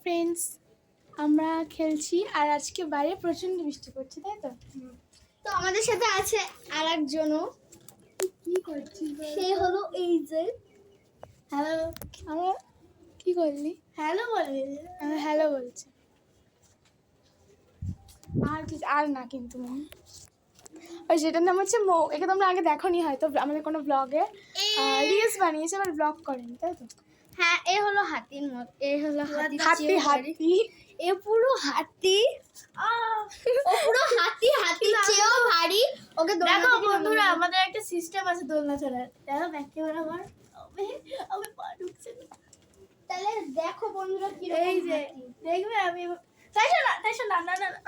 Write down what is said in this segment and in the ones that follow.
Friends, আমরা খেলছি আর আজকে বাইরে প্রচন্ড বৃষ্টি পড়ছে, তাই তো? তো আমাদের সাথে আছে আরেকজনও। কি করছিস? সে হলো এই যে হ্যালো। আমরা কি করলি? হ্যালো বলে আমরা হ্যালো বলছি। আর কি আর না কিন্তু ওই যেটার নাম হচ্ছে মৌ। একে তোমরা আগে দেখোনি হয়তো আমাদের কোনো ব্লগে রিলস বানিয়েছে, আবার ব্লগ করেনি, তাই তো? হ্যাঁ, এ হলো হাতির মত, এ হলো হাতি হাতি হাতি এ পুরো হাতি, ও পুরো হাতি, হাতির চেয়েও ভারী। ওকে দেখো বন্ধুরা, আমাদের একটা সিস্টেম আছে দোলনা চড়ার। দেখো ব্যাক ক্যামেরা আমার, আমি পা ঢুকছে না। তাহলে দেখো বন্ধুরা কি এই যে দেখবে আমি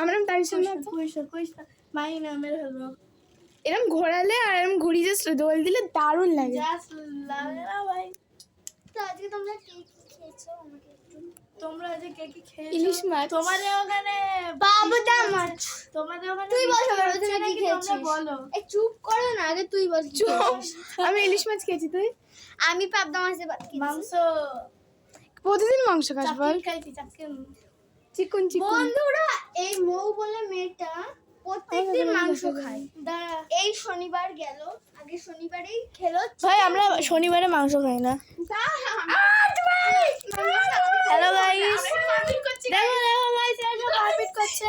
আমার নাম তাইশন না তো। কইস না মাই নামের হলো এরকম ঘোরালে আর এরকম ঘুরি যে দোল দিলে দারুণ লাগে। জাস্ট লাগে না ভাই। তো আজকে তোমরা কি খেয়েছো আমাকে একটু, তোমরা আজকে কি খেয়েছো? ইলিশ মাছ। তোমাদের ওখানে বাবুটা মাছ, তোমাদের ওখানে তুই বল তুমি কি খেয়েছিস বলো। এই চুপ করো না, আগে তুই বল। চুপ। আমি ইলিশ মাছ খেয়েছি, তুই? আমি পাবদা মাছের ভাত খেয়েছি। মাংস প্রতিদিন মাংস খাস বল? খাইছি চাকন চিকন চিকন। বন্ধুরা, এই মৌ বলে মেয়েটা প্রত্যেকদিন মাংস খায়। এই শনিবার গেল, আগে শনিবারেই খেলো। ভাই আমরা শনিবারে মাংস খাই না। হ্যালো গাইস, দেখো দেখো ভাই সেটা মারপিট করছে।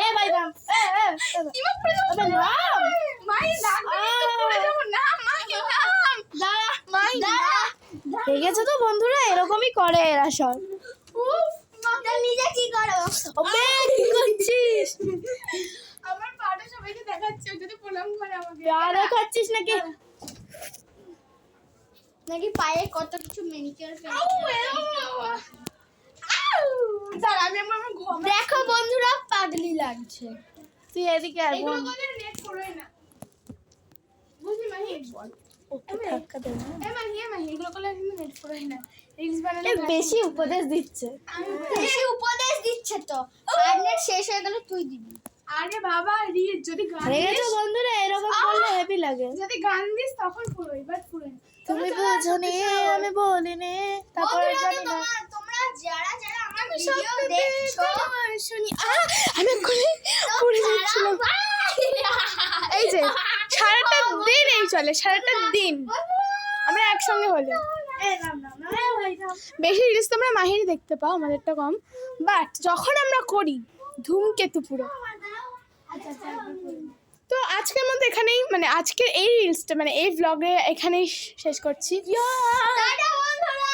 এ ভাই দাম, কি মত করে দাও মাই দাগ পড়ে যাব না, মাই নাম দাঁড়া মাই দাঁড়া। দেখেছো তো বন্ধুরা, এরকমই করে এরা সব। উফ মাটা নিজে কি করো? ওবে কি করছিস? আমার পাটা সবাইকে দেখাচ্ছে, যদি প্রণাম করে আমাকে। পা দেখাচ্ছিস নাকি? নাকি পায়ে কত কিছু ম্যানিকিউর দেখো বন্ধুরা, পাগলি লাগছে। তুই এদিকে আয় বোন। নেট পড়ে না বুঝলি মাহি বল। ওকে ধাক্কা দে না। এগুলো করলে নেট পড়ে না। রিলস বানালে এ বেশি উপদেশ দিচ্ছে। বেশি উপদেশ দিচ্ছে তো। আর নেট শেষ হয়ে গেলে তুই দিবি। আরে বাবা রিল যদি গান দেখেছো বন্ধুরা, এরকম করলে হেভি লাগে। যদি গান দিস তখন পুরো, এবার পুরো তুমি বুঝনি আমি বলিনি। তারপরে জানি না তোমরা যারা যারা আমার ভিডিও দেখছো শুনি। আমি এক্ষুনি পড়ে যাচ্ছিলাম। এই যে সারাটা দিন এই চলে, সারাটা দিন আমরা একসঙ্গে হলে। বেশি রিলস তোমরা মাহিরই দেখতে পাও, আমাদেরটা কম। বাট যখন আমরা করি ধূমকেতু পুরো। তো আজকের মধ্যে এখানেই, মানে আজকের এই রিলসটা, মানে এই ব্লগে এখানেই শেষ করছি। টাটা বন্ধুরা।